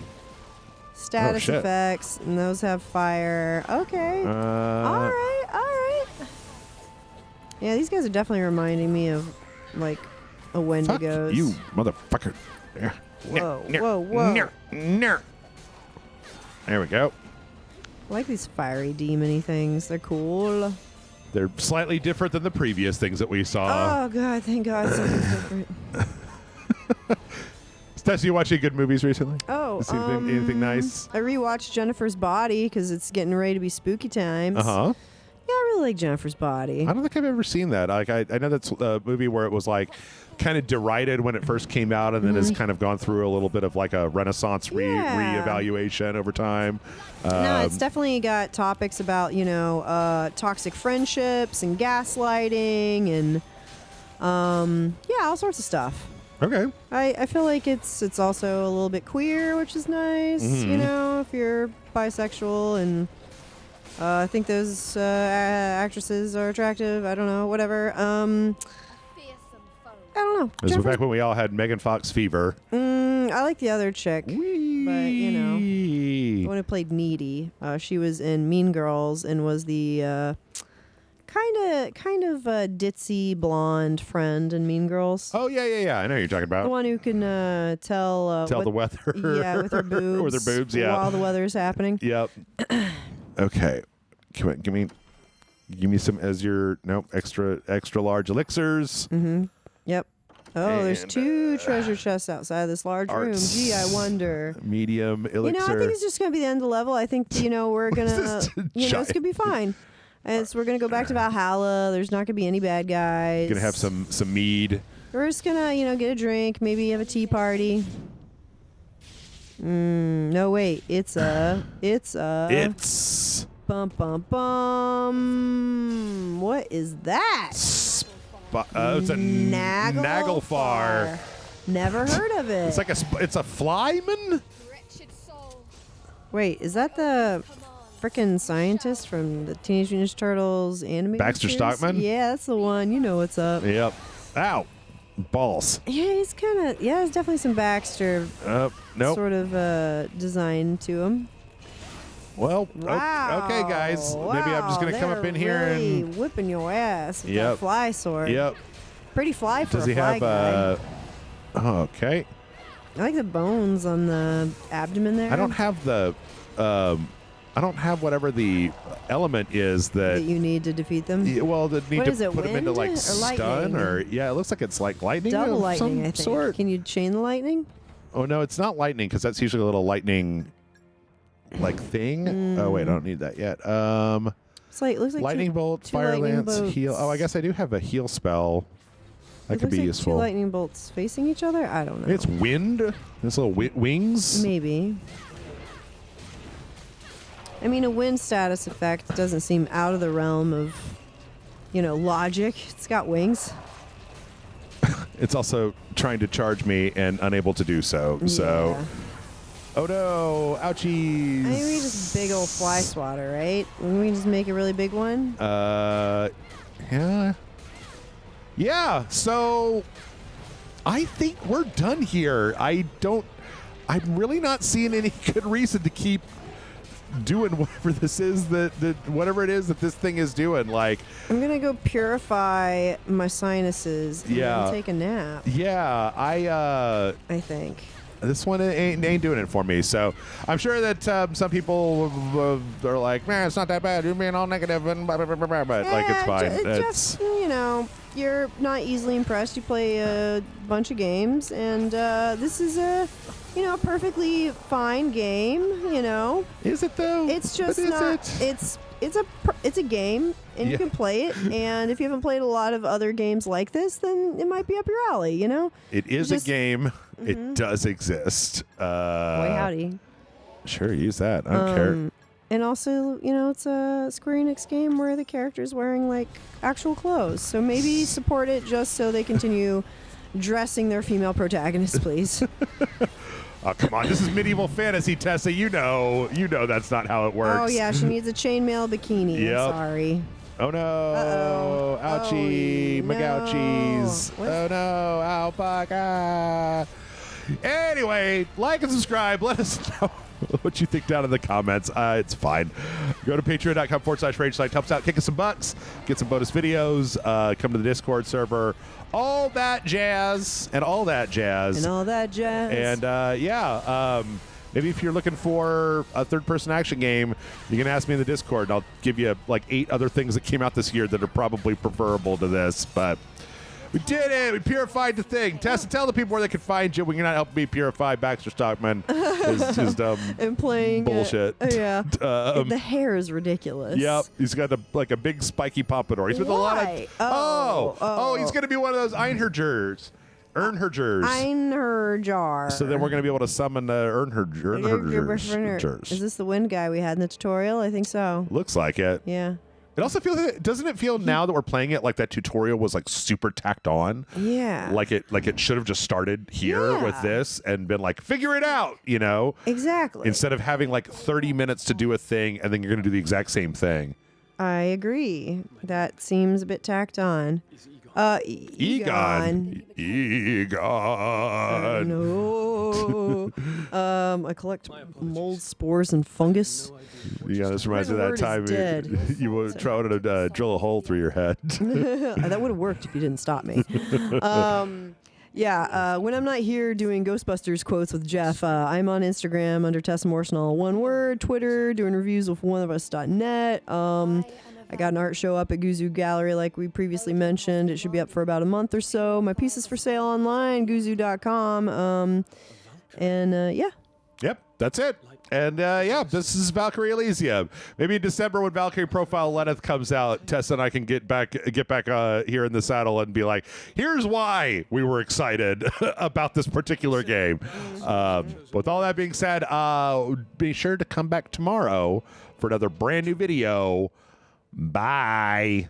Speaker 2: Status
Speaker 1: shit.
Speaker 2: effects, and those have fire. Okay. all right, all right. Yeah, these guys are definitely reminding me of, like, a
Speaker 1: fuck
Speaker 2: Wendigos.
Speaker 1: you, motherfucker. Yeah.
Speaker 2: Whoa, whoa, whoa.
Speaker 1: There we go.
Speaker 2: I like these fiery demon-y things. They're cool.
Speaker 1: They're slightly different than the previous things that we saw.
Speaker 2: Oh, God, thank God something's different.
Speaker 1: Tess, you watching good movies recently?
Speaker 2: Oh,
Speaker 1: See anything nice?
Speaker 2: I rewatched Jennifer's Body because it's getting ready to be spooky times.
Speaker 1: Uh-huh.
Speaker 2: Yeah, I really like Jennifer's Body.
Speaker 1: I don't think I've ever seen that. Like, I know that's a movie where it was like kind of derided when it first came out, and then has kind of gone through a little bit of like a renaissance
Speaker 2: Yeah.
Speaker 1: reevaluation over time.
Speaker 2: No, it's definitely got topics about, toxic friendships and gaslighting and, yeah, all sorts of stuff.
Speaker 1: Okay.
Speaker 2: I feel like it's also a little bit queer, which is nice,
Speaker 1: Mm-hmm.
Speaker 2: if you're bisexual, and I think those actresses are attractive. I don't know, whatever.
Speaker 4: Fearsome foe.
Speaker 2: I don't know.
Speaker 1: This was
Speaker 2: Jennifer-
Speaker 1: back when we all had Megan Fox fever.
Speaker 2: I like the other chick, but the
Speaker 1: Whee!
Speaker 2: one who played Needy. She was in Mean Girls and was the kind of ditzy blonde friend in Mean Girls.
Speaker 1: Oh yeah. I know who you're talking about.
Speaker 2: The one who can tell
Speaker 1: Tell
Speaker 2: what-
Speaker 1: the weather.
Speaker 2: Yeah, with her boobs.
Speaker 1: With her boobs, yeah.
Speaker 2: While the weather's happening.
Speaker 1: Yep. Okay. Come on, give me some as your extra large elixirs.
Speaker 2: Yep. Oh, there's
Speaker 1: And,
Speaker 2: 2 treasure chests outside this large room.
Speaker 1: arts.
Speaker 2: Gee, I wonder.
Speaker 1: Medium elixir.
Speaker 2: I think it's just going to be the end of the level. I think, we're going to,
Speaker 1: this
Speaker 2: it's going to be fine. And we're going to go back to Valhalla. There's not going to be any bad guys.
Speaker 1: Gonna have some mead.
Speaker 2: We're just going to, get a drink, maybe have a tea party. No, wait. It's
Speaker 1: It's
Speaker 2: bum, bum, bum. What is that?
Speaker 1: it's a
Speaker 2: Naglfar. Never heard of it.
Speaker 1: It's like it's a flyman.
Speaker 4: Wretched soul.
Speaker 2: Wait, is that the frickin' scientist from the Teenage Mutant Ninja Turtles animated
Speaker 1: Baxter
Speaker 2: series?
Speaker 1: Stockman?
Speaker 2: Yeah, that's the one. You know what's up.
Speaker 1: Yep. Ow. Balls.
Speaker 2: Yeah, he's kind of, there's definitely some Baxter
Speaker 1: Nope.
Speaker 2: sort of design to him.
Speaker 1: Well,
Speaker 2: Wow.
Speaker 1: okay, guys. Maybe I'm just
Speaker 2: Wow,
Speaker 1: gonna come up
Speaker 2: they're
Speaker 1: in here
Speaker 2: really
Speaker 1: and.
Speaker 2: whipping your ass with
Speaker 1: Yep.
Speaker 2: that fly sword.
Speaker 1: Yep.
Speaker 2: Pretty fly for
Speaker 1: Does
Speaker 2: a
Speaker 1: he
Speaker 2: fly
Speaker 1: have?
Speaker 2: guy.
Speaker 1: Okay.
Speaker 2: I like the bones on the abdomen there.
Speaker 1: I don't have the. I don't have whatever the element is
Speaker 2: that
Speaker 1: that.
Speaker 2: you need to defeat them.
Speaker 1: Well, that need
Speaker 2: What
Speaker 1: to
Speaker 2: is it,
Speaker 1: put him into like
Speaker 2: wind or
Speaker 1: stun
Speaker 2: lightning?
Speaker 1: or yeah, it looks like it's like lightning.
Speaker 2: Double
Speaker 1: of
Speaker 2: lightning,
Speaker 1: some
Speaker 2: I think.
Speaker 1: sort.
Speaker 2: Can you chain the lightning?
Speaker 1: Oh no, it's not lightning because that's usually a little lightning like thing. Oh wait, I don't need that yet.
Speaker 2: It's like looks like
Speaker 1: Lightning bolt,
Speaker 2: two
Speaker 1: fire
Speaker 2: lightning
Speaker 1: lance,
Speaker 2: bolts.
Speaker 1: heal. Oh, I guess I do have a heal spell. That
Speaker 2: It
Speaker 1: could
Speaker 2: looks
Speaker 1: be
Speaker 2: like
Speaker 1: useful.
Speaker 2: Two lightning bolts facing each other. I don't know.
Speaker 1: It's wind. This little wings.
Speaker 2: Maybe. I mean, a wind status effect doesn't seem out of the realm of, logic. It's got wings.
Speaker 1: It's also trying to charge me and unable to do so. So,
Speaker 2: Yeah.
Speaker 1: oh no, ouchies.
Speaker 2: I mean, we just big old fly swatter, right? We can just make a really big one.
Speaker 1: Yeah. Yeah, so I think we're done here. I'm really not seeing any good reason to keep doing whatever this is whatever it is that this thing is doing. Like,
Speaker 2: I'm gonna go purify my sinuses and
Speaker 1: Yeah.
Speaker 2: then take a nap.
Speaker 1: yeah,
Speaker 2: I think.
Speaker 1: this one ain't doing it for me. So I'm sure that some people are like, man, it's not that bad. You're being all negative and blah, blah, blah, blah, blah. But like, it's fine.
Speaker 2: Jeff's, you're not easily impressed. You play a bunch of games, and this is a perfectly fine game.
Speaker 1: Is it though?
Speaker 2: It's just
Speaker 1: But is
Speaker 2: not.
Speaker 1: it?
Speaker 2: It's a game, and you can play it. And if you haven't played a lot of other games like this, then it might be up your alley.
Speaker 1: It is a game. It does exist.
Speaker 2: Boy, howdy.
Speaker 1: Sure, use that. I don't care.
Speaker 2: And also, it's a Square Enix game where the character's wearing like actual clothes. So maybe support it just so they continue dressing their female protagonists, please.
Speaker 1: Oh, come on. This is medieval fantasy, Tessa. You know that's not how it works.
Speaker 2: Oh, yeah. She needs a chainmail bikini.
Speaker 1: Yep.
Speaker 2: I'm sorry.
Speaker 1: Oh, no.
Speaker 2: Uh-oh.
Speaker 1: Ouchie.
Speaker 2: Oh,
Speaker 1: Magouchies.
Speaker 2: no.
Speaker 1: Oh, no. Alpaca. Anyway, like and subscribe. Let us know what you think down in the comments. It's fine. Go to patreon.com/RageSelect. Helps out. Kick us some bucks. Get some bonus videos. Come to the Discord server. All that jazz. And all that jazz. And maybe if you're looking for a third-person action game, you can ask me in the Discord, and I'll give you like 8 other things that came out this year that are probably preferable to this. But we did it. We purified the thing. Tessa, tell the people where they can find you when you're not helping me purify Baxter Stockman. His dumb
Speaker 2: and playing
Speaker 1: bullshit.
Speaker 2: Yeah. The hair is ridiculous.
Speaker 1: Yep. He's got a big spiky pompadour. He's with a lot of. Oh, he's going to be one of those Einherjers.
Speaker 2: Einherjar.
Speaker 1: So then we're going to be able to summon Einherjers.
Speaker 2: Is this the wind guy we had in the tutorial? I think so.
Speaker 1: Looks like it.
Speaker 2: Yeah.
Speaker 1: It also feels. Doesn't it feel now that we're playing it like that tutorial was like super tacked on?
Speaker 2: Yeah.
Speaker 1: Like it should have just started here with this and been like, figure it out,
Speaker 2: Exactly.
Speaker 1: Instead of having like 30 minutes to do a thing and then you're going to do the exact same thing.
Speaker 2: I agree. That seems a bit tacked on.
Speaker 1: Egon.
Speaker 2: No. I collect mold spores and fungus.
Speaker 1: Yeah, this reminds me of that time you were trying to drill a hole through your head.
Speaker 2: That would have worked if you didn't stop me. When I'm not here doing Ghostbusters quotes with Jeff, I'm on Instagram under Tessa Morsenall, one word, Twitter, doing reviews with oneofus.net. I got an art show up at Guzu Gallery like we previously mentioned. It should be up for about a month or so. My piece is for sale online, guzu.com.
Speaker 1: Yep, that's it. And this is Valkyrie Elysium. Maybe in December when Valkyrie Profile Lenneth comes out, Tessa and I can get back here in the saddle and be like, here's why we were excited about this particular game. With all that being said, be sure to come back tomorrow for another brand new video. Bye.